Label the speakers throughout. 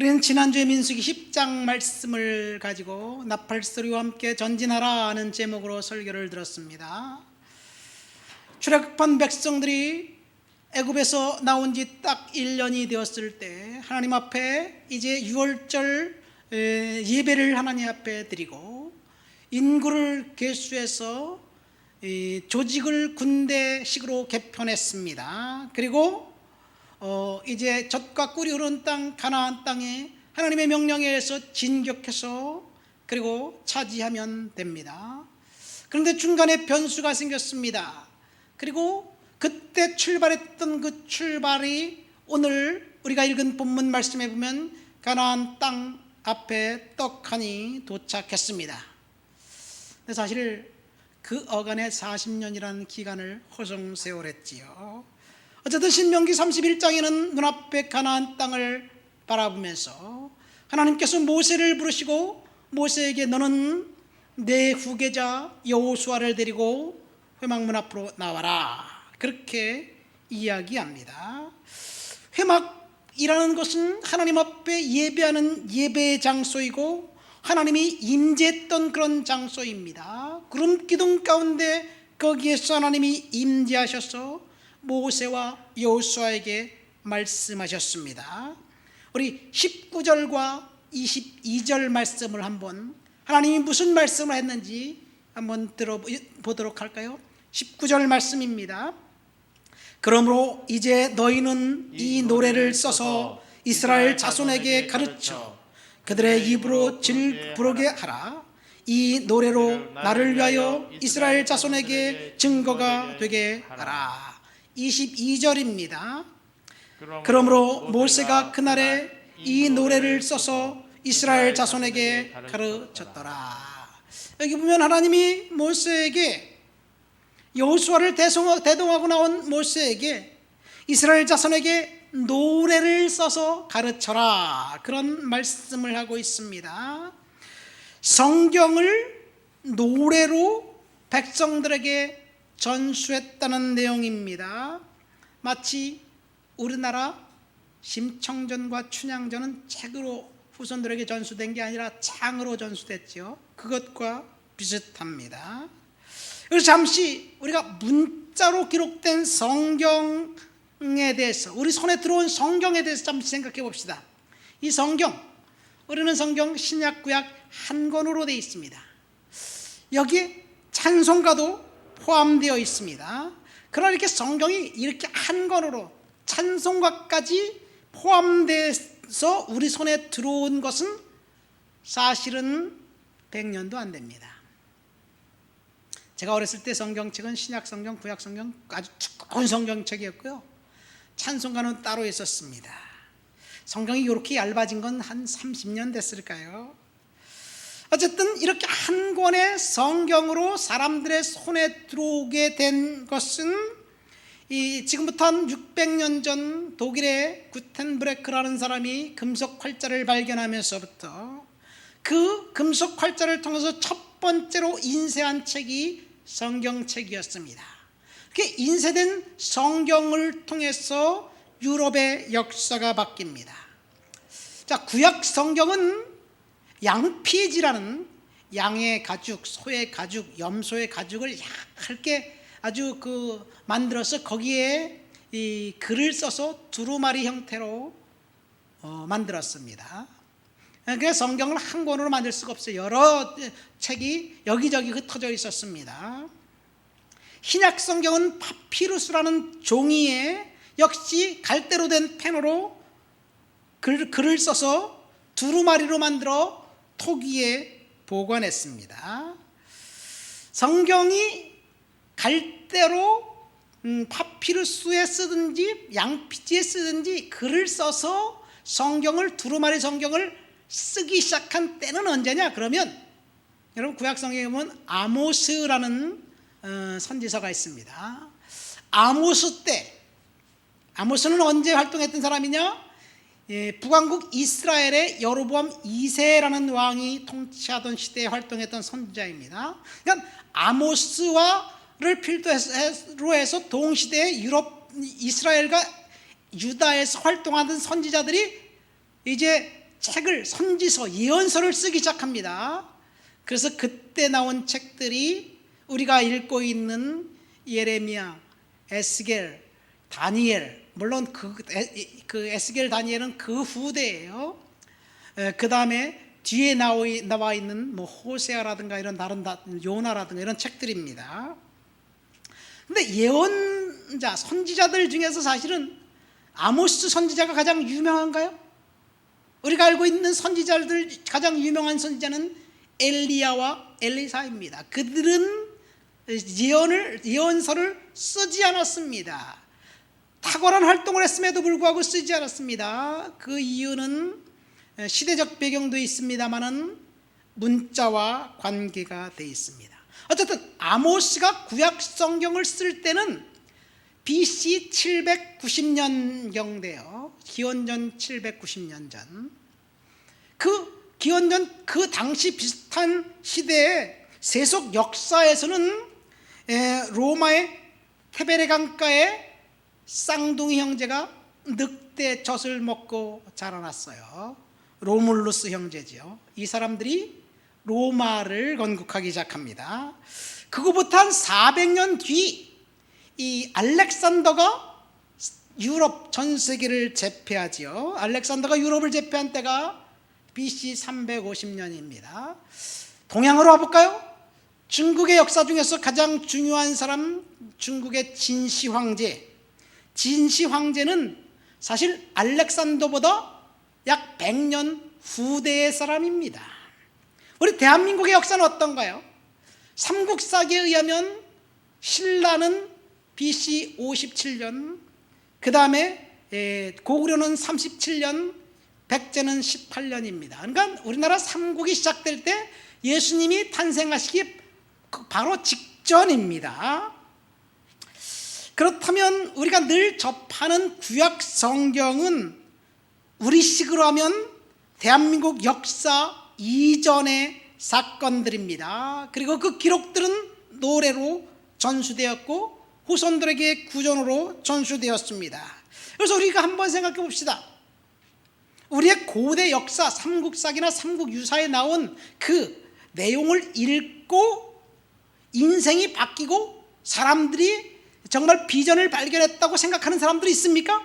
Speaker 1: 우리는 지난주에 민수기 10장 말씀을 가지고 나팔소리와 함께 전진하라 하는 제목으로 설교를 들었습니다. 출애굽한 백성들이 애굽에서 나온 지 딱 1년이 되었을 때 하나님 앞에 이제 유월절 예배를 하나님 앞에 드리고 인구를 계수해서 조직을 군대식으로 개편했습니다. 그리고 이제 젖과 꿀이 흐르는 땅 가나안 땅에 하나님의 명령에 의해서 진격해서 그리고 차지하면 됩니다. 그런데 중간에 변수가 생겼습니다. 그리고 그때 출발했던 그 출발이 오늘 우리가 읽은 본문 말씀에 보면 가나안 땅 앞에 떡하니 도착했습니다. 근데 사실 그 어간에 40년이라는 기간을 허송세월했지요. 어쨌든 신명기 31장에는 눈앞에 가나안 땅을 바라보면서 하나님께서 모세를 부르시고 모세에게 너는 내 후계자 여호수아를 데리고 회막문 앞으로 나와라, 그렇게 이야기합니다. 회막이라는 것은 하나님 앞에 예배하는 예배의 장소이고 하나님이 임재했던 그런 장소입니다. 구름 기둥 가운데 거기에서 하나님이 임재하셔서 모세와 여호수아에게 말씀하셨습니다. 우리 19절과 22절 말씀을 한번, 하나님이 무슨 말씀을 했는지 한번 들어보도록 할까요? 19절 말씀입니다. 그러므로 이제 너희는 이 노래를 써서 이스라엘 자손에게 가르쳐 그들의 입으로 부르게 하라. 이 노래로 나를 위하여 이스라엘 자손에게 증거가 되게 하라. 22절입니다. 그러므로 모세가 그날에 이 노래를 써서 이스라엘 자손에게 가르쳤더라. 여기 보면 하나님이 모세에게, 여호수아를 대동하고 나온 모세에게 이스라엘 자손에게 노래를 써서 가르쳐라, 그런 말씀을 하고 있습니다. 성경을 노래로 백성들에게 전수했다는 내용입니다. 마치 우리나라 심청전과 춘향전은 책으로 후손들에게 전수된 게 아니라 창으로 전수됐죠. 그것과 비슷합니다. 그래서 잠시 우리가 문자로 기록된 성경에 대해서, 우리 손에 들어온 성경에 대해서 잠시 생각해 봅시다. 이 성경, 우리는 성경 신약 구약 한 권으로 되어 있습니다. 여기에 찬송가도 포함되어 있습니다. 그러나 이렇게 성경이 이렇게 한 권으로 찬송가까지 포함돼서 우리 손에 들어온 것은 사실은 100년도 안 됩니다. 제가 어렸을 때 성경책은 신약 성경, 구약 성경, 아주 두꺼운 성경책이었고요. 찬송가는 따로 있었습니다. 성경이 이렇게 얇아진 건 한 30년 됐을까요? 어쨌든 이렇게 한 권의 성경으로 사람들의 손에 들어오게 된 것은 지금부터 한 600년 전 독일의 구텐브레크라는 사람이 금속 활자를 발견하면서부터 그 금속 활자를 통해서 첫 번째로 인쇄한 책이 성경책이었습니다. 그렇게 인쇄된 성경을 통해서 유럽의 역사가 바뀝니다. 자, 구약 성경은 양피지라는 양의 가죽, 소의 가죽, 염소의 가죽을 얇게 아주 만들어서 거기에 이 글을 써서 두루마리 형태로 만들었습니다. 그래서 성경을 한 권으로 만들 수가 없어요. 여러 책이 여기저기 흩어져 있었습니다. 신약 성경은 파피루스라는 종이에 역시 갈대로 된 펜으로 글을 써서 두루마리로 만들어 토기에 보관했습니다. 성경이 갈대로 파피루스에 쓰든지 양피지에 쓰든지 글을 써서 성경을, 두루마리 성경을 쓰기 시작한 때는 언제냐? 그러면 여러분 구약 성경에 보면 아모스라는 선지서가 있습니다. 아모스 때, 아모스는 언제 활동했던 사람이냐? 북왕국 이스라엘의 여로보암 2세라는 왕이 통치하던 시대에 활동했던 선지자입니다. 그러니까 아모스를 필두로 해서 동시대의 이스라엘과 유다에서 활동하던 선지자들이 이제 책을 선지서, 예언서를 쓰기 시작합니다. 그래서 그때 나온 책들이 우리가 읽고 있는 예레미야, 에스겔, 다니엘, 물론 그 에스겔, 다니엘은 그 후대예요. 그 다음에 뒤에 나와 있는 뭐 호세아라든가 이런 다른 요나라든가 이런 책들입니다. 근데 예언자, 선지자들 중에서 사실은 아모스 선지자가 가장 유명한가요? 우리가 알고 있는 선지자들 가장 유명한 선지자는 엘리야와 엘리사입니다. 그들은 예언서를 쓰지 않았습니다. 탁월한 활동을 했음에도 불구하고 쓰지 않았습니다. 그 이유는 시대적 배경도 있습니다만은 문자와 관계가 되어 있습니다. 어쨌든 아모스가 구약 성경을 쓸 때는 BC 790년경대요. 기원전 790년 전. 기원전 그 당시 비슷한 시대에 세속 역사에서는 로마의 테베레 강가에 쌍둥이 형제가 늑대 젖을 먹고 자라났어요. 로물루스 형제지요. 이 사람들이 로마를 건국하기 시작합니다. 그거부터 한 400년 뒤 이 알렉산더가 유럽 전 세계를 제패하지요. 알렉산더가 유럽을 제패한 때가 BC 350년입니다. 동양으로 와볼까요? 중국의 역사 중에서 가장 중요한 사람, 중국의 진시 황제. 진시 황제는 사실 알렉산더보다 약 100년 후대의 사람입니다. 우리 대한민국의 역사는 어떤가요? 삼국사기에 의하면 신라는 BC 57년, 그 다음에 고구려는 37년, 백제는 18년입니다. 그러니까 우리나라 삼국이 시작될 때 예수님이 탄생하시기 바로 직전입니다. 그렇다면 우리가 늘 접하는 구약 성경은 우리식으로 하면 대한민국 역사 이전의 사건들입니다. 그리고 그 기록들은 노래로 전수되었고 후손들에게 구전으로 전수되었습니다. 그래서 우리가 한번 생각해 봅시다. 우리의 고대 역사, 삼국사기나 삼국유사에 나온 그 내용을 읽고 인생이 바뀌고 사람들이 정말 비전을 발견했다고 생각하는 사람들이 있습니까?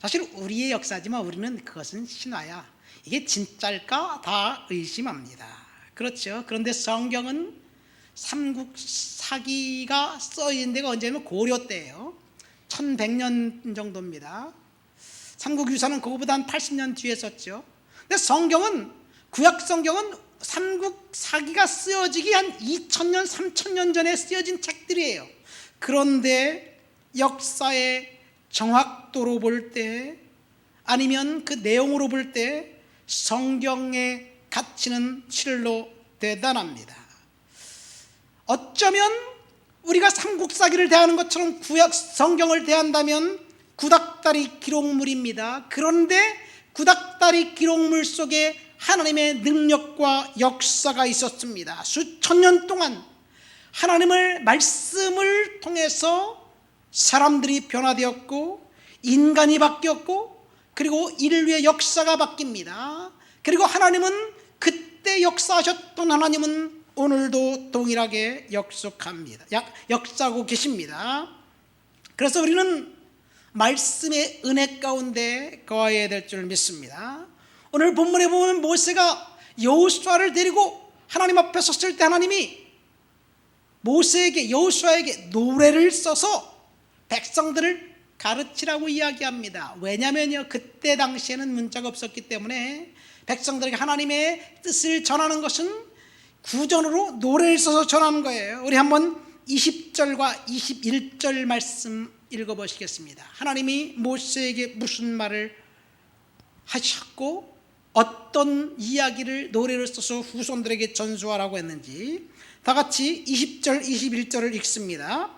Speaker 1: 사실 우리의 역사지만 우리는 그것은 신화야, 이게 진짜일까 다 의심합니다. 그렇죠. 그런데 성경은 삼국사기가 써진 데가 언제냐면 고려 때예요. 1100년 정도입니다. 삼국유사는 그거보다 한 80년 뒤에 썼죠. 근데 성경은, 구약 성경은 삼국사기가 쓰여지기 한 2000년, 3000년 전에 쓰여진 책들이에요. 그런데 역사의 정확도로 볼 때, 아니면 그 내용으로 볼 때 성경의 가치는 실로 대단합니다. 어쩌면 우리가 삼국사기를 대하는 것처럼 구약 성경을 대한다면 구닥다리 기록물입니다. 그런데 구닥다리 기록물 속에 하나님의 능력과 역사가 있었습니다. 수천 년 동안 하나님의 말씀을 통해서 사람들이 변화되었고 인간이 바뀌었고 그리고 인류의 역사가 바뀝니다. 그리고 하나님은 그때 역사하셨던 하나님은 오늘도 동일하게 역사하고 계십니다. 그래서 우리는 말씀의 은혜 가운데 거해야 될 줄 믿습니다. 오늘 본문에 보면 모세가 여호수아를 데리고 하나님 앞에 섰을 때 하나님이 모세에게, 여호수아에게 노래를 써서 백성들을 가르치라고 이야기합니다. 왜냐면요, 그때 당시에는 문자가 없었기 때문에 백성들에게 하나님의 뜻을 전하는 것은 구전으로 노래를 써서 전하는 거예요. 우리 한번 20절과 21절 말씀 읽어보시겠습니다. 하나님이 모세에게 무슨 말을 하셨고 어떤 이야기를 노래를 써서 후손들에게 전수하라고 했는지 다 같이 20절 21절을 읽습니다.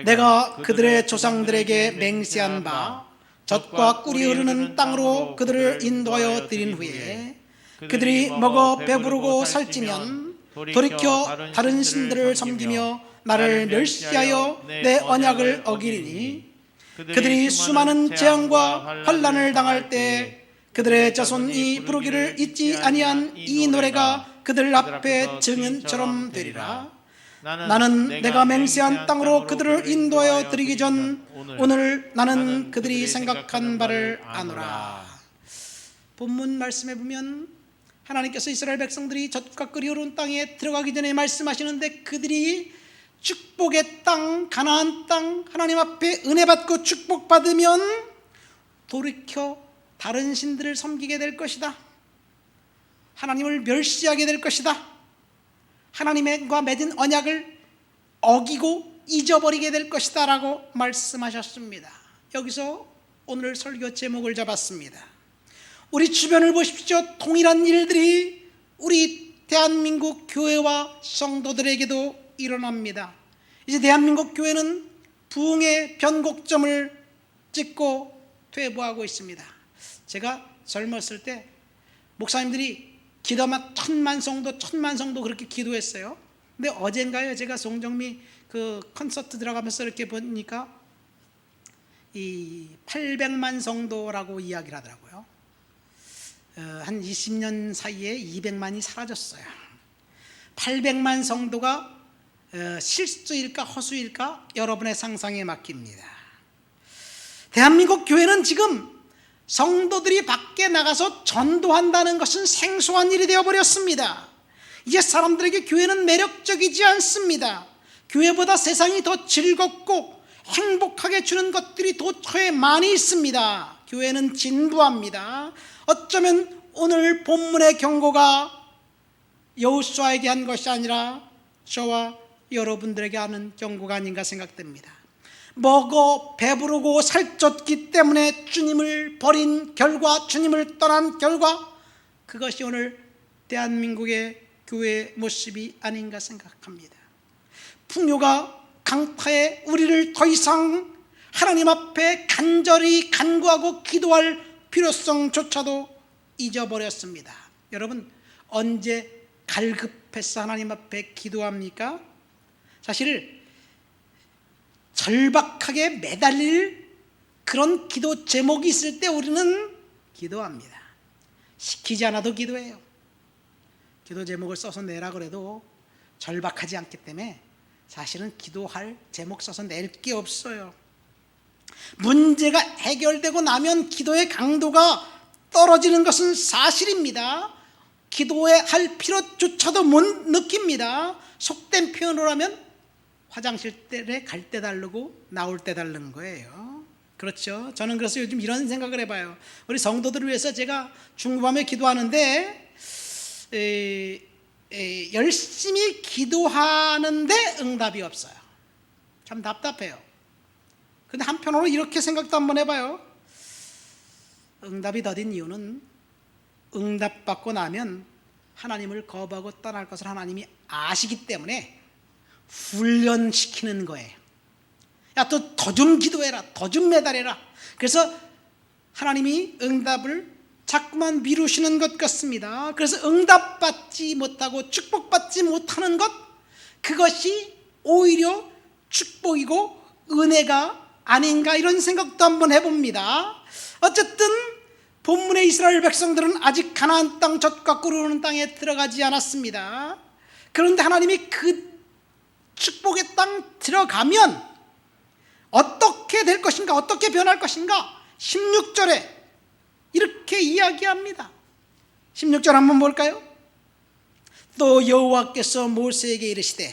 Speaker 1: 내가 그들의 조상들에게 맹세한 바 젖과 꿀이 흐르는 땅으로 그들을 인도하여 드린 후에 그들이 먹어 배부르고 살찌면 돌이켜 다른 신들을 섬기며 나를 멸시하여 내 언약을 어기리니 그들이 수많은 재앙과 환난을 당할 때 그들의 자손이 부르기를 잊지 아니한 이 노래가 그들 앞에 증인처럼 되리라. 나는 내가 맹세한 땅으로 그들을 인도하여 드리기 전 오늘 나는 그들이 생각한 바를 아노라. 본문 말씀에 보면 하나님께서 이스라엘 백성들이 젖과 꿀이 흐르는 땅에 들어가기 전에 말씀하시는데, 그들이 축복의 땅, 가나안 땅, 하나님 앞에 은혜 받고 축복받으면 돌이켜 다른 신들을 섬기게 될 것이다. 하나님을 멸시하게 될 것이다. 하나님과 맺은 언약을 어기고 잊어버리게 될 것이다 라고 말씀하셨습니다. 여기서 오늘 설교 제목을 잡았습니다. 우리 주변을 보십시오. 동일한 일들이 우리 대한민국 교회와 성도들에게도 일어납니다. 이제 대한민국 교회는 부흥의 변곡점을 찍고 퇴보하고 있습니다. 제가 젊었을 때 목사님들이 기도만 천만 성도 그렇게 기도했어요. 근데 어젠가요, 제가 송정미 그 콘서트 들어가면서 이렇게 보니까 이 800만 성도라고 이야기를 하더라고요. 한 20년 사이에 200만이 사라졌어요. 800만 성도가 실수일까 허수일까 여러분의 상상에 맡깁니다. 대한민국 교회는 지금 성도들이 밖에 나가서 전도한다는 것은 생소한 일이 되어버렸습니다. 이제 사람들에게 교회는 매력적이지 않습니다. 교회보다 세상이 더 즐겁고 행복하게 주는 것들이 도처에 많이 있습니다. 교회는 진부합니다. 어쩌면 오늘 본문의 경고가 여호수아에게 한 것이 아니라 저와 여러분들에게 하는 경고가 아닌가 생각됩니다. 먹어 배부르고 살쪘기 때문에 주님을 버린 결과, 주님을 떠난 결과, 그것이 오늘 대한민국의 교회의 모습이 아닌가 생각합니다. 풍요가 강타해 우리를 더 이상 하나님 앞에 간절히 간구하고 기도할 필요성조차도 잊어버렸습니다. 여러분, 언제 갈급해서 하나님 앞에 기도합니까? 사실 절박하게 매달릴 그런 기도 제목이 있을 때 우리는 기도합니다. 시키지 않아도 기도해요. 기도 제목을 써서 내라 그래도 절박하지 않기 때문에 사실은 기도할 제목 써서 낼 게 없어요. 문제가 해결되고 나면 기도의 강도가 떨어지는 것은 사실입니다. 기도할 필요조차도 못 느낍니다. 속된 표현으로 하면 화장실에 갈 때 다르고 나올 때 다른 거예요. 그렇죠? 저는 그래서 요즘 이런 생각을 해봐요. 우리 성도들을 위해서 제가 중구밤에 기도하는데 열심히 기도하는데 응답이 없어요. 참 답답해요. 근데 한편으로 이렇게 생각도 한번 해봐요. 응답이 더딘 이유는 응답받고 나면 하나님을 거부하고 떠날 것을 하나님이 아시기 때문에 훈련시키는 거예요. 야, 또 더 좀 기도해라, 더 좀 매달해라. 그래서 하나님이 응답을 자꾸만 미루시는 것 같습니다. 그래서 응답받지 못하고 축복받지 못하는 것, 그것이 오히려 축복이고 은혜가 아닌가, 이런 생각도 한번 해봅니다. 어쨌든 본문의 이스라엘 백성들은 아직 가나안 땅, 젖과 꿀 흐르는 땅에 들어가지 않았습니다. 그런데 하나님이 그 축복의 땅 들어가면 어떻게 될 것인가, 어떻게 변할 것인가, 16절에 이렇게 이야기합니다. 16절 한번 볼까요? 또 여호와께서 모세에게 이르시되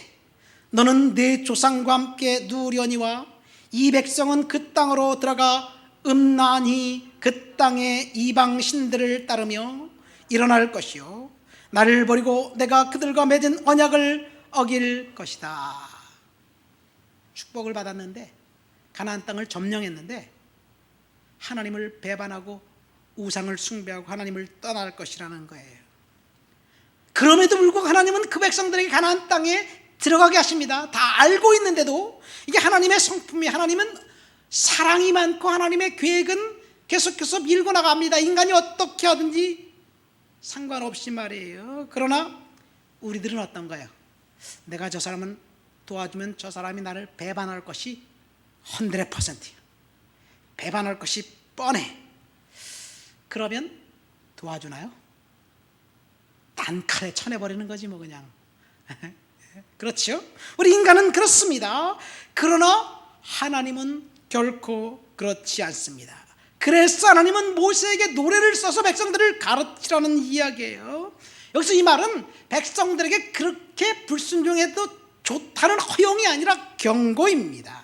Speaker 1: 너는 내 조상과 함께 누우려니와 이 백성은 그 땅으로 들어가 음란히 그 땅의 이방 신들을 따르며 일어날 것이요 나를 버리고 내가 그들과 맺은 언약을 어길 것이다. 축복을 받았는데, 가나안 땅을 점령했는데 하나님을 배반하고 우상을 숭배하고 하나님을 떠날 것이라는 거예요. 그럼에도 불구하고 하나님은 그 백성들에게 가나안 땅에 들어가게 하십니다. 다 알고 있는데도 이게 하나님의 성품이, 하나님은 사랑이 많고 하나님의 계획은 계속해서 밀고 나갑니다. 인간이 어떻게 하든지 상관없이 말이에요. 그러나 우리들은 어떤가요? 내가 저 사람은 도와주면 저 사람이 나를 배반할 것이 100%예요. 배반할 것이 뻔해. 그러면 도와주나요? 단칼에 쳐내버리는 거지 뭐 그냥. 그렇죠? 우리 인간은 그렇습니다. 그러나 하나님은 결코 그렇지 않습니다. 그래서 하나님은 모세에게 노래를 써서 백성들을 가르치라는 이야기예요. 여기서 이 말은 백성들에게 그렇게 불순종해도 좋다는 허용이 아니라 경고입니다.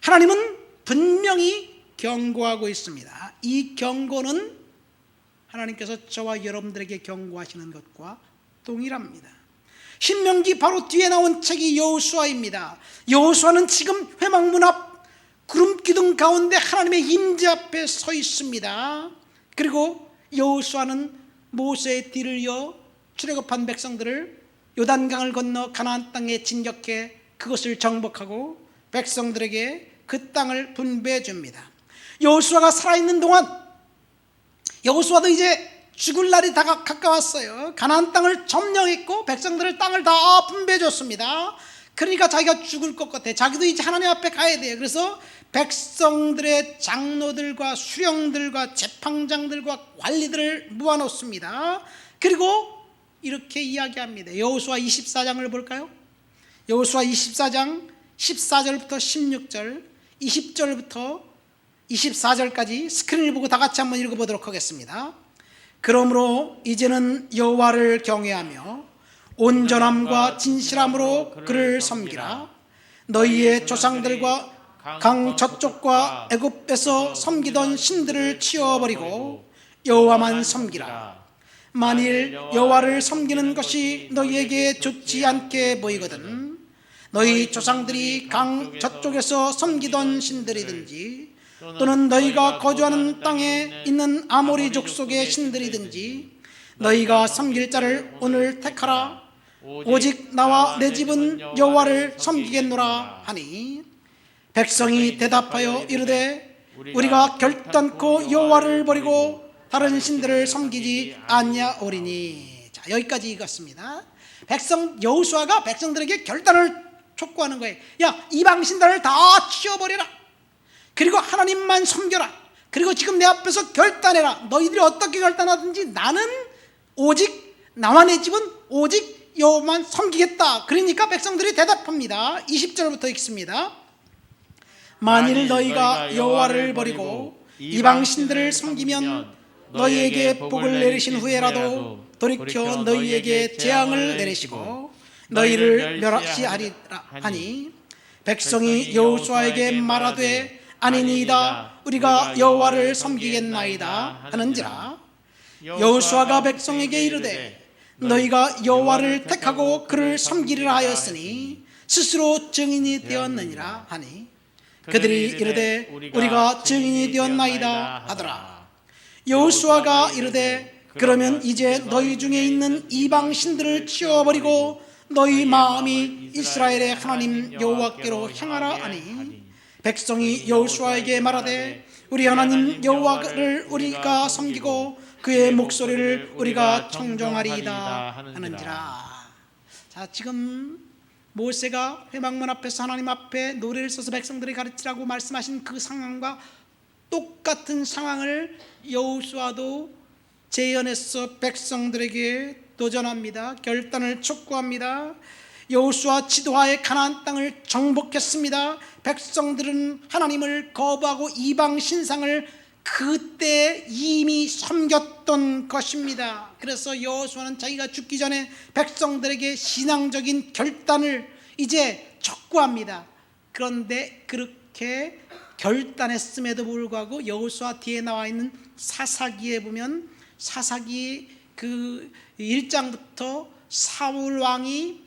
Speaker 1: 하나님은 분명히 경고하고 있습니다. 이 경고는 하나님께서 저와 여러분들에게 경고하시는 것과 동일합니다. 신명기 바로 뒤에 나온 책이 여호수아입니다. 여호수아는 지금 회막문 앞 구름 기둥 가운데 하나님의 임재 앞에 서 있습니다. 그리고 여호수아는 모세의 뒤를 이어 출애굽한 백성들을 요단강을 건너 가나안 땅에 진격해 그것을 정복하고 백성들에게 그 땅을 분배해 줍니다. 여호수아가 살아있는 동안 여호수아도 이제 죽을 날이 다 가까웠어요. 가나안 땅을 점령했고 백성들을 땅을 다 분배해 줬습니다. 그러니까 자기가 죽을 것 같아. 자기도 이제 하나님 앞에 가야 돼요. 그래서 백성들의 장로들과 수령들과 재판장들과 관리들을 모아놓습니다. 그리고 이렇게 이야기합니다. 여호수아 24장을 볼까요? 여호수아 24장 14절부터 16절 20절부터 24절까지 스크린을 보고 다 같이 한번 읽어보도록 하겠습니다. 그러므로 이제는 여호와를 경외하며 온전함과 진실함으로 그를 섬기라. 너희의 조상들과 강 저쪽과 애굽에서 섬기던 신들을 치워버리고 여호와만 섬기라. 만일 여호와를 섬기는 것이 너희에게 좋지 않게 보이거든 너희 조상들이 강 저쪽에서 섬기던 신들이든지 또는 너희가 거주하는 땅에 있는 아모리 족속의 신들이든지 너희가 섬길 자를 오늘 택하라. 오직 나와 내 집은 여호와를 섬기겠노라 하니 백성이 대답하여 이르되 우리가 결단코 여호와를 버리고 다른 신들을 섬기지 아니하오리니. 자, 여기까지 읽었습니다. 여호수아가 백성들에게 결단을 촉구하는 거예요. 야, 이방 신들을 다 치워버려라. 그리고 하나님만 섬겨라. 그리고 지금 내 앞에서 결단해라. 너희들이 어떻게 결단하든지 나는 오직 나와 내 집은 오직 여호와만 섬기겠다. 그러니까 백성들이 대답합니다. 20절부터 읽습니다. 만일 너희가 여호와를 버리고 이방 신들을 섬기면 너희에게 복을 내리신 후에라도 돌이켜 너희에게 재앙을 내리시고 너희를 멸하시하리라 하니 백성이 여호수아에게 말하되 아니니이다. 우리가 여호와를 섬기겠나이다 하는지라. 여호수아가 백성에게 이르되 너희가 여호와를 택하고 그를 섬기리라 하였으니 스스로 증인이 되었느니라 하니 그들이 이르되 우리가 증인이 되었나이다 하더라. 여호수아가 이르되 그러면 이제 너희 중에 있는 이방 신들을 치워버리고 너희 마음이 이스라엘의 하나님 여호와께로 향하라 하니 백성이 여호수아에게 말하되 우리 하나님 여호와를 우리가 섬기고 그의 목소리를 우리가 청종하리이다 하는지라. 자, 지금 모세가 회막문 앞에서 하나님 앞에 노래를 써서 백성들이 가르치라고 말씀하신 그 상황과 똑같은 상황을 여호수아도 재현해서 백성들에게 도전합니다. 결단을 촉구합니다. 여호수아 지도하에 가나안 땅을 정복했습니다. 백성들은 하나님을 거부하고 이방 신상을 그때 이미 섬겼던 것입니다. 그래서 여호수아는 자기가 죽기 전에 백성들에게 신앙적인 결단을 이제 촉구합니다. 그런데 그렇게 결단했음에도 불구하고 여호수아 뒤에 나와 있는 사사기에 보면 사사기 그 1장부터 사울 왕이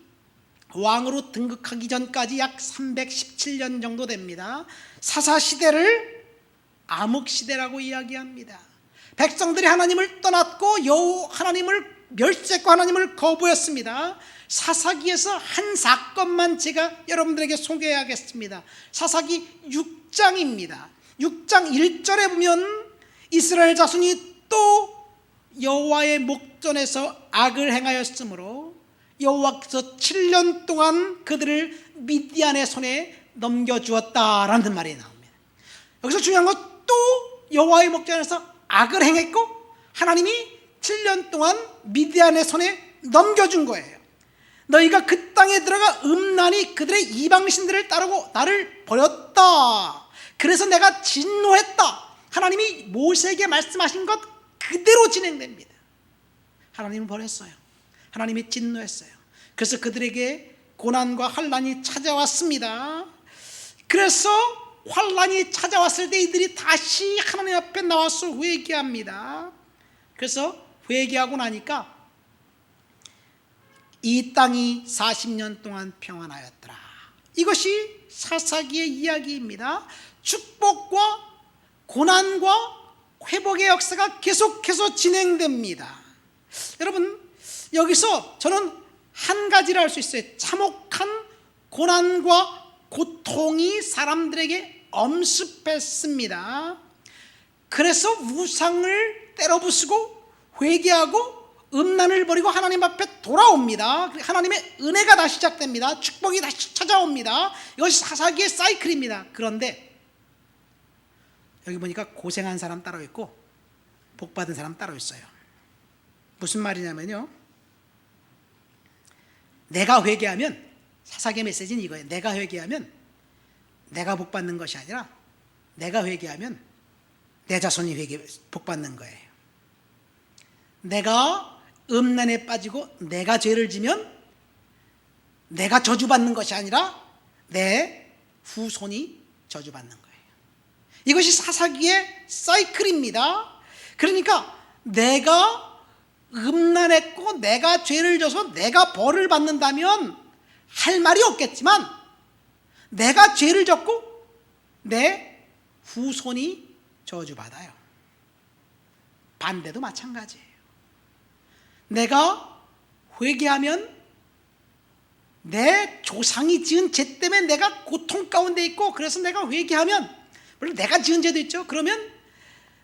Speaker 1: 왕으로 등극하기 전까지 약 317년 정도 됩니다. 사사시대를 암흑시대라고 이야기합니다. 백성들이 하나님을 떠났고 하나님을 멸시했고 하나님을 거부했습니다. 사사기에서 한 사건만 제가 여러분들에게 소개하겠습니다. 사사기 6장입니다. 6장 1절에 보면 이스라엘 자손이 또 여호와의 목전에서 악을 행하였으므로 여호와께서 7년 동안 그들을 미디안의 손에 넘겨주었다라는 말이 나옵니다. 여기서 중요한 건 또 여호와의 목전에서 악을 행했고 하나님이 7년 동안 미디안의 손에 넘겨준 거예요. 너희가 그 땅에 들어가 음란히 그들의 이방신들을 따르고 나를 버렸다. 그래서 내가 진노했다. 하나님이 모세에게 말씀하신 것 그대로 진행됩니다. 하나님을 버렸어요. 하나님이 진노했어요. 그래서 그들에게 고난과 환난이 찾아왔습니다. 그래서 환난이 찾아왔을 때 이들이 다시 하나님 앞에 나와서 회개합니다. 그래서 회개하고 나니까 이 땅이 40년 동안 평안하였더라. 이것이 사사기의 이야기입니다. 축복과 고난과 회복의 역사가 계속해서 진행됩니다. 여러분, 여기서 저는 한 가지를 알 수 있어요. 참혹한 고난과 고통이 사람들에게 엄습했습니다. 그래서 우상을 때려부수고 회개하고 음란을 버리고 하나님 앞에 돌아옵니다. 하나님의 은혜가 다시 시작됩니다. 축복이 다시 찾아옵니다. 이것이 사사기의 사이클입니다. 그런데 여기 보니까 고생한 사람 따로 있고 복 받은 사람 따로 있어요. 무슨 말이냐면요, 내가 회개하면, 사사기의 메시지는 이거예요. 내가 회개하면 내가 복 받는 것이 아니라 내가 회개하면 내 자손이 복 받는 거예요. 내가 음란에 빠지고 내가 죄를 지면 내가 저주받는 것이 아니라 내 후손이 저주받는 거예요. 이것이 사사기의 사이클입니다. 그러니까 내가 음란했고 내가 죄를 져서 내가 벌을 받는다면 할 말이 없겠지만, 내가 죄를 졌고 내 후손이 저주받아요. 반대도 마찬가지예요. 내가 회개하면 내 조상이 지은 죄 때문에 내가 고통 가운데 있고, 그래서 내가 회개하면, 물론 내가 지은 죄도 있죠. 그러면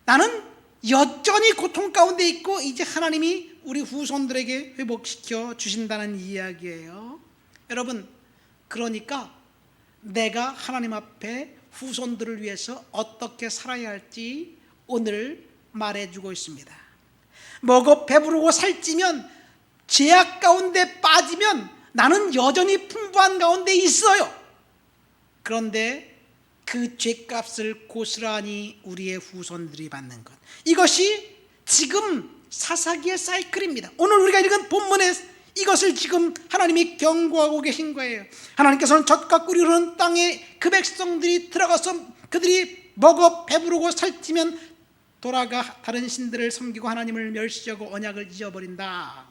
Speaker 1: 나는 여전히 고통 가운데 있고 이제 하나님이 우리 후손들에게 회복시켜 주신다는 이야기예요. 여러분, 그러니까 내가 하나님 앞에 후손들을 위해서 어떻게 살아야 할지 오늘 말해주고 있습니다. 먹어 배부르고 살찌면, 죄악 가운데 빠지면 나는 여전히 풍부한 가운데 있어요. 그런데 그 죄값을 고스란히 우리의 후손들이 받는 것, 이것이 지금 사사기의 사이클입니다. 오늘 우리가 읽은 본문에 이것을 지금 하나님이 경고하고 계신 거예요. 하나님께서는 젖과 꿀이 흐르는 땅에 그 백성들이 들어가서 그들이 먹어 배부르고 살찌면 돌아가 다른 신들을 섬기고 하나님을 멸시하고 언약을 잊어버린다.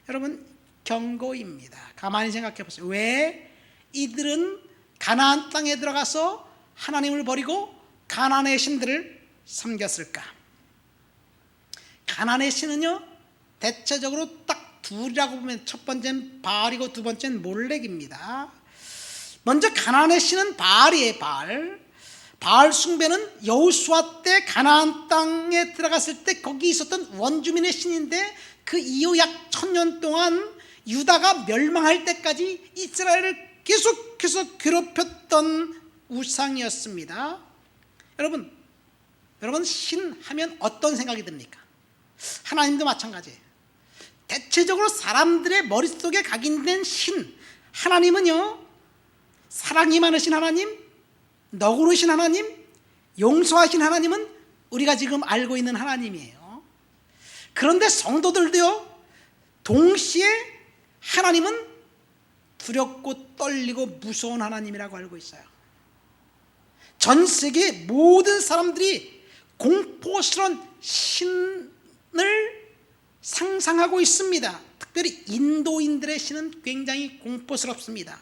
Speaker 1: 여러분, 경고입니다. 가만히 생각해 보세요. 왜 이들은 가나안 땅에 들어가서 하나님을 버리고 가나안의 신들을 섬겼을까? 가나안의 신은요, 대체적으로 딱 둘이라고 보면, 첫 번째는 바알이고 두 번째는 몰렉입니다. 먼저 가나안의 신은 바알이에요. 바알 숭배는 여호수아 때 가나안 땅에 들어갔을 때 거기 있었던 원주민의 신인데, 그 이후 약 1000년 동안 유다가 멸망할 때까지 이스라엘을 계속해서 괴롭혔던 우상이었습니다. 여러분 신 하면 어떤 생각이 듭니까? 하나님도 마찬가지예요. 대체적으로 사람들의 머릿속에 각인된 신, 하나님은요, 사랑이 많으신 하나님, 너그러우신 하나님, 용서하신 하나님은 우리가 지금 알고 있는 하나님이에요. 그런데 성도들도요, 동시에 하나님은 두렵고 떨리고 무서운 하나님이라고 알고 있어요. 전 세계 모든 사람들이 공포스러운 신을 상상하고 있습니다. 특별히 인도인들의 신은 굉장히 공포스럽습니다.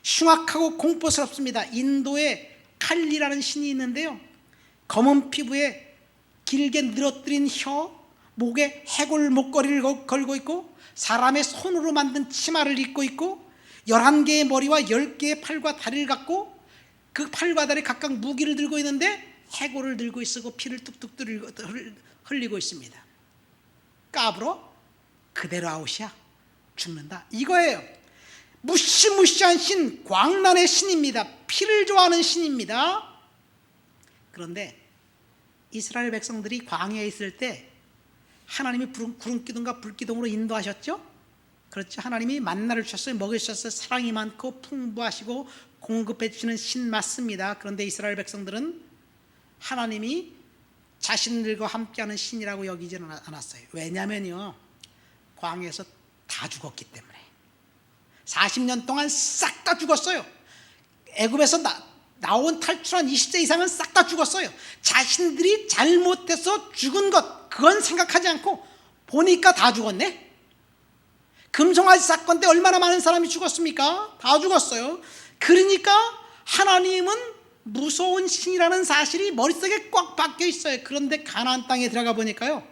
Speaker 1: 흉악하고 공포스럽습니다. 인도에 칼리라는 신이 있는데요, 검은 피부에 길게 늘어뜨린 혀, 목에 해골 목걸이를 걸고 있고 사람의 손으로 만든 치마를 입고 있고 11개의 머리와 10개의 팔과 다리를 갖고 그 팔과 다리 각각 무기를 들고 있는데 해골을 들고 있고 피를 뚝뚝 흘리고 있습니다. 까불어? 그대로 아웃이야. 죽는다. 이거예요. 무시무시한 신, 광란의 신입니다. 피를 좋아하는 신입니다. 그런데 이스라엘 백성들이 광야에 있을 때 하나님이 구름기둥과 불기둥으로 인도하셨죠? 그렇죠. 하나님이 만나를 주셨어요. 먹여 주셨어요. 사랑이 많고 풍부하시고 공급해 주시는 신 맞습니다. 그런데 이스라엘 백성들은 하나님이 자신들과 함께하는 신이라고 여기지는 않았어요. 왜냐면요, 광야에서 다 죽었기 때문에. 40년 동안 싹 다 죽었어요. 애굽에서 나온 탈출한 20세 이상은 싹 다 죽었어요. 자신들이 잘못해서 죽은 것, 그건 생각하지 않고 보니까 다 죽었네. 금송아지 사건 때 얼마나 많은 사람이 죽었습니까? 다 죽었어요. 그러니까 하나님은 무서운 신이라는 사실이 머릿속에 꽉 박혀 있어요. 그런데 가나안 땅에 들어가 보니까요,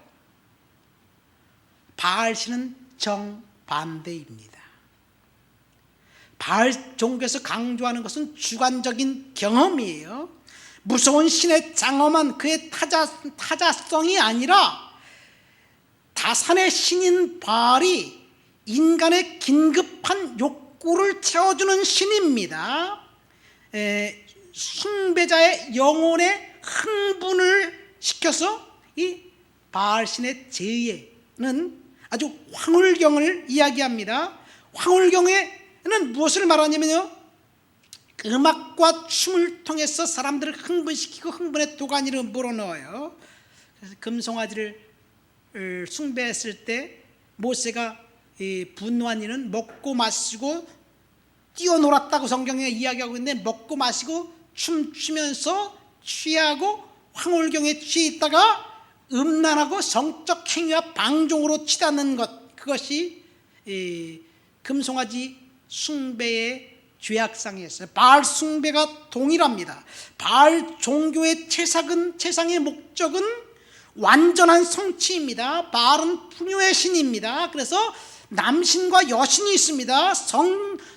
Speaker 1: 바알 신은 정반대입니다. 바알 종교에서 강조하는 것은 주관적인 경험이에요. 무서운 신의 장엄한 그의 타자성이 아니라 다산의 신인 바알이 인간의 긴급한 욕구를 채워주는 신입니다. 숭배자의 영혼의 흥분을 시켜서 이 바알신의 제의는 아주 황홀경을 이야기합니다. 황홀경에는 무엇을 말하냐면요, 음악과 춤을 통해서 사람들을 흥분시키고 흥분의 도가니를 몰아넣어요. 그래서 금송아지를 숭배했을 때 모세가 분노한 이는 먹고 마시고 뛰어놀았다고 성경에 이야기하고 있는데, 먹고 마시고 춤추면서 취하고 황홀경에 취해 있다가 음란하고 성적 행위와 방종으로 치닫는 것, 그것이 금송아지 숭배의 죄악상이었어요. 바알 숭배가 동일합니다. 바알 종교의 최상의 목적은 완전한 성취입니다. 바알은 풍요의 신입니다. 그래서 남신과 여신이 있습니다.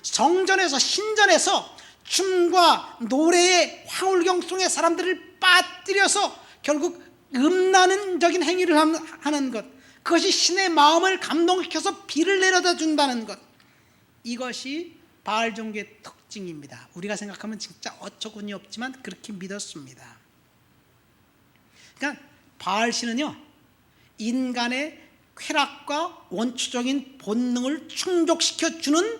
Speaker 1: 성전에서, 신전에서 춤과 노래의 황홀경 속에 사람들을 빠뜨려서 결국 음란적인 행위를 하는 것, 그것이 신의 마음을 감동시켜서 비를 내려다 준다는 것, 이것이 바알 종교의 특징입니다. 우리가 생각하면 진짜 어처구니 없지만 그렇게 믿었습니다. 그러니까 바알 신은요, 인간의 쾌락과 원초적인 본능을 충족시켜주는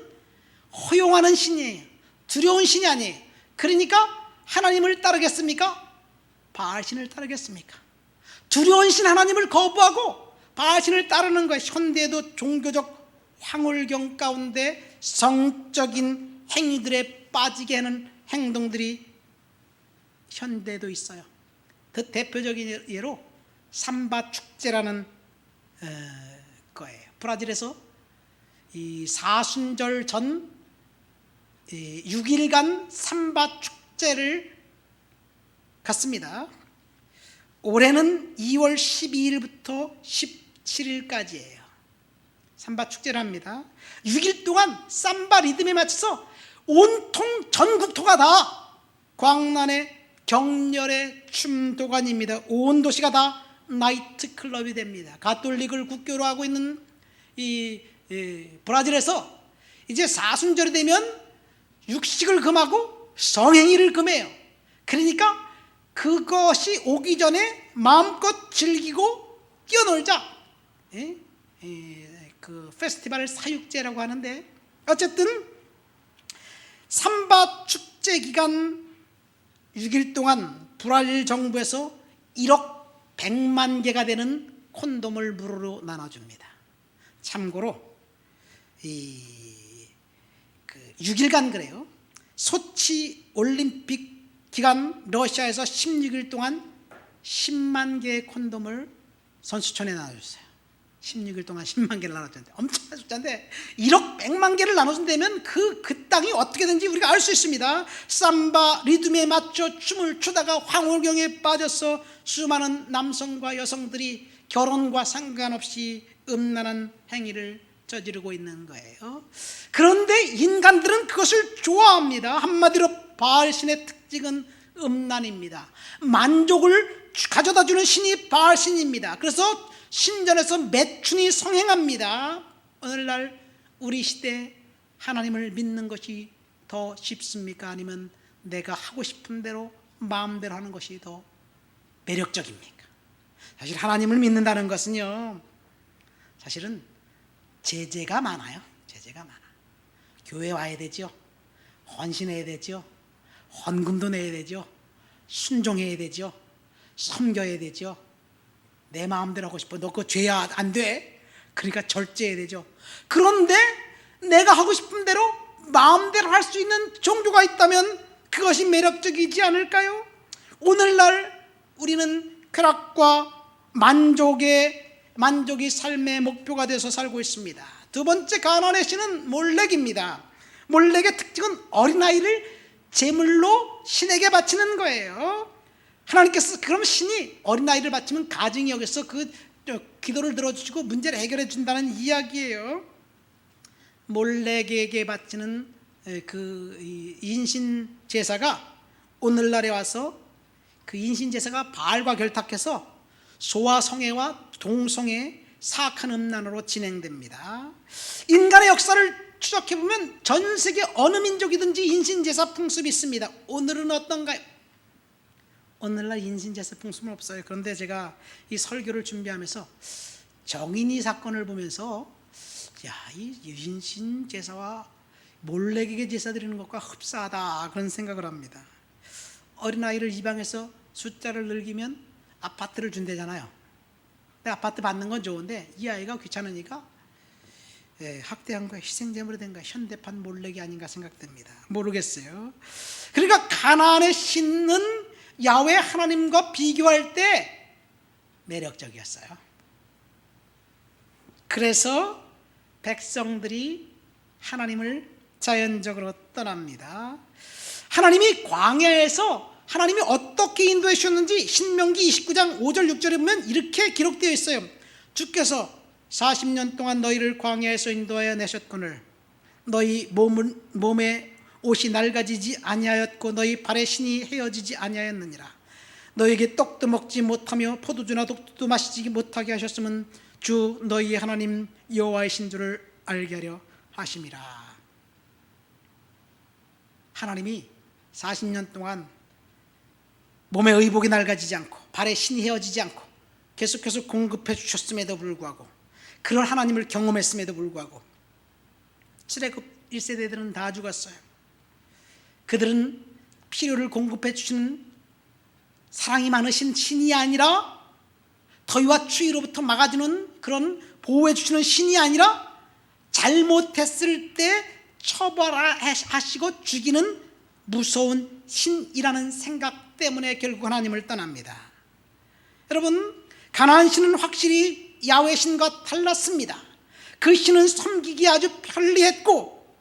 Speaker 1: 허용하는 신이에요. 두려운 신이 아니에요. 그러니까 하나님을 따르겠습니까? 바알신을 따르겠습니까? 두려운 신 하나님을 거부하고 바알신을 따르는 거예요. 현대에도 종교적 황홀경 가운데 성적인 행위들에 빠지게 하는 행동들이 현대에도 있어요. 그 대표적인 예로 삼바 축제라는 거예요. 브라질에서 이 사순절 전 6일간 삼바 축제를 갔습니다. 올해는 2월 12일부터 17일까지예요. 삼바 축제를 합니다. 6일 동안 삼바 리듬에 맞춰서 온통 전국토가 다 광란의 격렬의 춤도관입니다. 온 도시가 다 나이트 클럽이 됩니다. 가톨릭을 국교로 하고 있는 이 브라질에서 이제 사순절이 되면 육식을 금하고 성행위를 금해요. 그러니까 그것이 오기 전에 마음껏 즐기고 뛰어놀자. 그 페스티벌 사육제라고 하는데, 어쨌든 삼바 축제 기간 6일 동안 브라질 정부에서 1억 100만 개가 되는 콘돔을 무료로 나눠줍니다. 참고로 6일간 그래요. 소치 올림픽 기간 러시아에서 16일 동안 10만 개의 콘돔을 선수촌에 나눠줬어요. 16일 동안 10만 개를 나눠줬는데 엄청난 숫자인데, 1억 100만 개를 나눠준다면 그 땅이 어떻게 되는지 우리가 알 수 있습니다. 삼바 리듬에 맞춰 춤을 추다가 황홀경에 빠져서 수많은 남성과 여성들이 결혼과 상관없이 음란한 행위를 저지르고 있는 거예요. 그런데 인간들은 그것을 좋아합니다. 한마디로 바알신의 특징은 음란입니다. 만족을 가져다주는 신이 바알신입니다. 그래서 신전에서 매춘이 성행합니다. 오늘날 우리 시대 하나님을 믿는 것이 더 쉽습니까? 아니면 내가 하고 싶은 대로 마음대로 하는 것이 더 매력적입니까? 사실 하나님을 믿는다는 것은요, 사실은 제재가 많아요. 제재가 많아. 교회 와야 되죠. 헌신해야 되죠. 헌금도 내야 되죠. 순종해야 되죠. 섬겨야 되죠. 내 마음대로 하고 싶어. 너 그거 죄야 안 돼. 그러니까 절제해야 되죠. 그런데 내가 하고 싶은 대로 마음대로 할 수 있는 종교가 있다면 그것이 매력적이지 않을까요? 오늘날 우리는 쾌락과 만족이 삶의 목표가 돼서 살고 있습니다. 두 번째 가나안의 신은 몰렉입니다. 몰렉의 특징은 어린아이를 제물로 신에게 바치는 거예요. 하나님께서 그럼 신이 어린아이를 바치면 가증이 여기서 그 기도를 들어주시고 문제를 해결해 준다는 이야기예요. 몰렉에게 바치는 그 인신 제사가 오늘날에 와서 그 인신 제사가 바알과 결탁해서 소와 성애와 동성애 사악한 음란으로 진행됩니다. 인간의 역사를 추적해 보면 전 세계 어느 민족이든지 인신 제사 풍습이 있습니다. 오늘은 어떤가요? 오늘날 인신 제사 풍습은 없어요. 그런데 제가 이 설교를 준비하면서 정인이 사건을 보면서 이 인신 제사와 몰렉에게 제사 드리는 것과 흡사하다 그런 생각을 합니다. 어린아이를 입양해서 숫자를 늘리면 아파트를 준대잖아요. 근데 아파트 받는 건 좋은데 이 아이가 귀찮으니까 학대한 거야, 희생제물이 된 거야, 현대판 몰렉이 아닌가 생각됩니다. 모르겠어요. 그러니까 가나안의 신은 야훼 하나님과 비교할 때 매력적이었어요. 그래서 백성들이 하나님을 자연적으로 떠납니다. 하나님이 광야에서 하나님이 어떻게 인도해 주셨는지 신명기 29장 5절 6절에 보면 이렇게 기록되어 있어요. 주께서 40년 동안 너희를 광야에서 인도하여 내셨거늘 너희 몸에 옷이 낡아지지 아니하였고 너희 발에 신이 헤어지지 아니하였느니라. 너희에게 떡도 먹지 못하며 포도주나 독도 마시지 못하게 하셨으면 주 너희의 하나님 여호와의 신주를 알게 하려 하심이라. 하나님이 40년 동안 몸의 의복이 낡아지지 않고 발에 신이 헤어지지 않고 계속해서 공급해 주셨음에도 불구하고 그런 하나님을 경험했음에도 불구하고 출애굽 1세대들은 다 죽었어요. 그들은 필요를 공급해 주시는 사랑이 많으신 신이 아니라 더위와 추위로부터 막아주는 그런 보호해 주시는 신이 아니라 잘못했을 때 처벌하시고 죽이는 무서운 신이라는 생각 때문에 결국 하나님을 떠납니다. 여러분, 가나안 신은 확실히 야훼 신과 달랐습니다. 그 신은 섬기기 아주 편리했고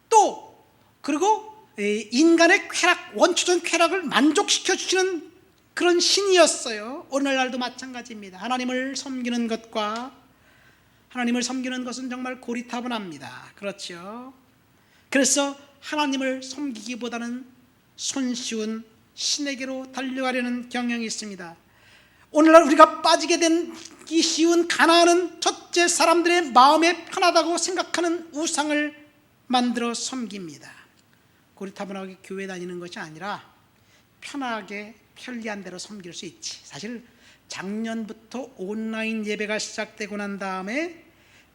Speaker 1: 또 그리고 인간의 쾌락, 원초적 쾌락을 만족시켜 주시는 그런 신이었어요. 오늘날도 마찬가지입니다. 하나님을 섬기는 것과 하나님을 섬기는 것은 정말 고리타분합니다. 그렇죠? 그래서 하나님을 섬기기보다는 손쉬운 신에게로 달려가려는 경향이 있습니다. 오늘날 우리가 빠지게 되기 쉬운 가나안은 첫째 사람들의 마음에 편하다고 생각하는 우상을 만들어 섬깁니다. 고리타분하게 교회 다니는 것이 아니라 편하게 편리한 대로 섬길 수 있지. 사실 작년부터 온라인 예배가 시작되고 난 다음에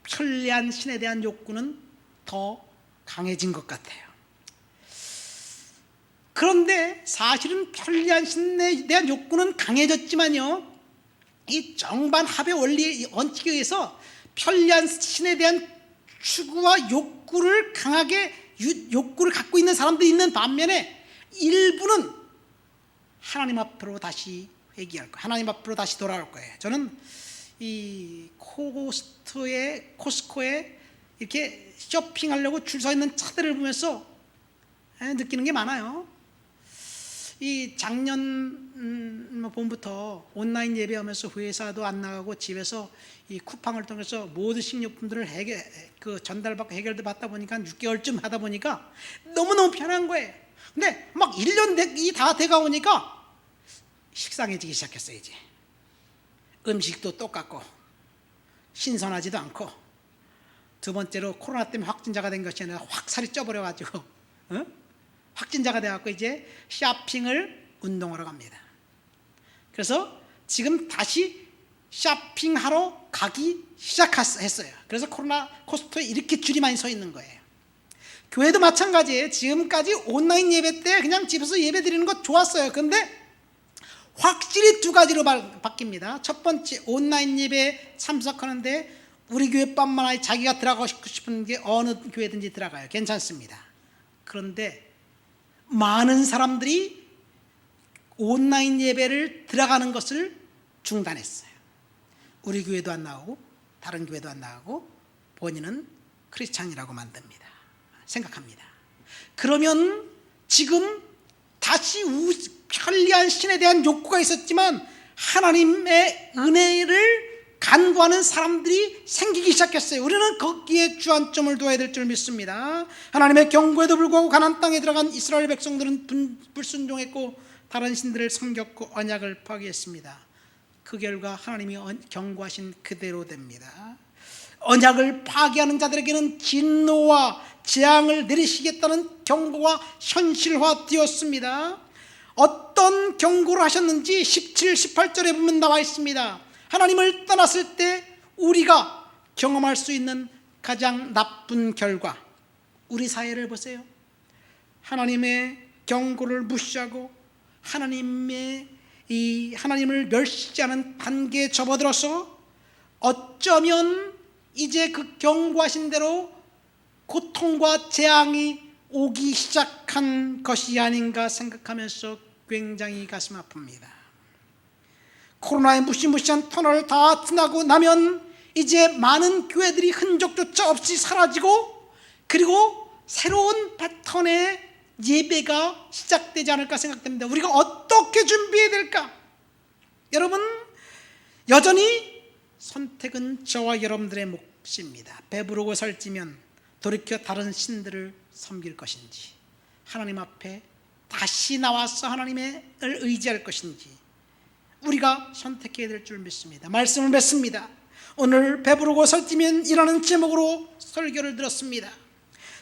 Speaker 1: 편리한 신에 대한 욕구는 더 강해진 것 같아요. 그런데 사실은 편리한 신에 대한 욕구는 강해졌지만요, 이 정반합의 원칙에 의해서 편리한 신에 대한 추구와 욕구를 강하게 욕구를 갖고 있는 사람들이 있는 반면에 일부는 하나님 앞으로 다시 회개할 거예요. 하나님 앞으로 다시 돌아올 거예요. 저는 이 코스코에 이렇게 쇼핑하려고 줄 서 있는 차들을 보면서 느끼는 게 많아요. 이 작년 봄부터 온라인 예배하면서 회사도 안 나가고 집에서 이 쿠팡을 통해서 모든 식료품들을 전달받고 해결도 받다 보니까 6개월쯤 하다 보니까 너무너무 편한 거예요. 근데 막 1년 다 돼가 오니까 식상해지기 시작했어요. 이제 음식도 똑같고 신선하지도 않고, 두 번째로 코로나 때문에 확진자가 된 것이 아니라 확 살이 쪄버려가지고 확진자가 돼갖고 이제 쇼핑을 운동하러 갑니다. 그래서 지금 다시 쇼핑하러 가기 시작했어요. 그래서 코로나 코스트코에 이렇게 줄이 많이 서 있는 거예요. 교회도 마찬가지예요. 지금까지 온라인 예배 때 그냥 집에서 예배 드리는 거 좋았어요. 그런데 확실히 두 가지로 바뀝니다. 첫 번째, 온라인 예배 참석하는데 우리 교회뿐만 아니라 자기가 들어가고 싶은 게 어느 교회든지 들어가요. 괜찮습니다. 그런데 많은 사람들이 온라인 예배를 들어가는 것을 중단했어요. 우리 교회도 안 나오고 다른 교회도 안 나오고 본인은 크리스찬이라고 만듭니다. 생각합니다. 그러면 지금 다시 편리한 신에 대한 욕구가 있었지만 하나님의 은혜를 간구하는 사람들이 생기기 시작했어요. 우리는 거기에 주안점을 둬야 될 줄 믿습니다. 하나님의 경고에도 불구하고 가나안 땅에 들어간 이스라엘 백성들은 불순종했고 다른 신들을 섬겼고 언약을 파괴했습니다. 그 결과 하나님이 경고하신 그대로 됩니다. 언약을 파괴하는 자들에게는 진노와 재앙을 내리시겠다는 경고가 현실화되었습니다. 어떤 경고를 하셨는지 17, 18절에 보면 나와 있습니다. 하나님을 떠났을 때 우리가 경험할 수 있는 가장 나쁜 결과, 우리 사회를 보세요. 하나님의 경고를 무시하고 하나님을 멸시하는 단계에 접어들어서 어쩌면 이제 그 경고하신 대로 고통과 재앙이 오기 시작한 것이 아닌가 생각하면서 굉장히 가슴 아픕니다. 코로나의 무시무시한 터널을 다 지나고 나면 이제 많은 교회들이 흔적조차 없이 사라지고 그리고 새로운 패턴의 예배가 시작되지 않을까 생각됩니다. 우리가 어떻게 준비해야 될까? 여러분, 여전히 선택은 저와 여러분들의 몫입니다. 배부르고 살찌면 돌이켜 다른 신들을 섬길 것인지, 하나님 앞에 다시 나와서 하나님을 의지할 것인지 우리가 선택해야 될 줄 믿습니다. 말씀을 맺습니다. 오늘 배부르고 살찌면 이라는 제목으로 설교를 들었습니다.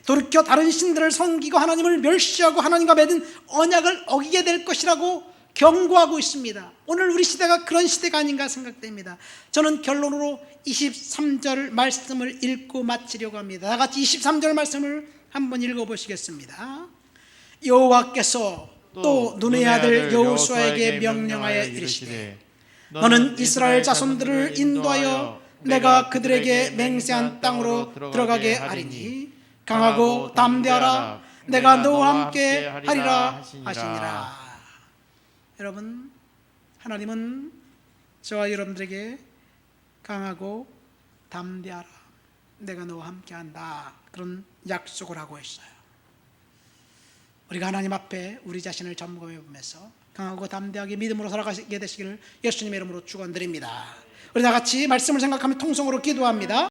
Speaker 1: 돌이켜 다른 신들을 섬기고 하나님을 멸시하고 하나님과 맺은 언약을 어기게 될 것이라고 경고하고 있습니다. 오늘 우리 시대가 그런 시대가 아닌가 생각됩니다. 저는 결론으로 23절 말씀을 읽고 마치려고 합니다. 다 같이 23절 말씀을 한번 읽어보시겠습니다. 여호와께서 또 눈의 아들 여호수아에게 명령하여 이르시되 너는 이스라엘 자손들을 인도하여 내가 그들에게 맹세한 땅으로 들어가게 하리니 강하고 담대하라. 내가 너와 함께 하리라 하시니라. 여러분, 하나님은 저와 여러분들에게 강하고 담대하라, 내가 너와 함께한다, 그런 약속을 하고 있어요. 우리가 하나님 앞에 우리 자신을 점검해 보면서 강하고 담대하게 믿음으로 살아가게 되시기를 예수님의 이름으로 축원드립니다. 우리 다 같이 말씀을 생각하며 통성으로 기도합니다.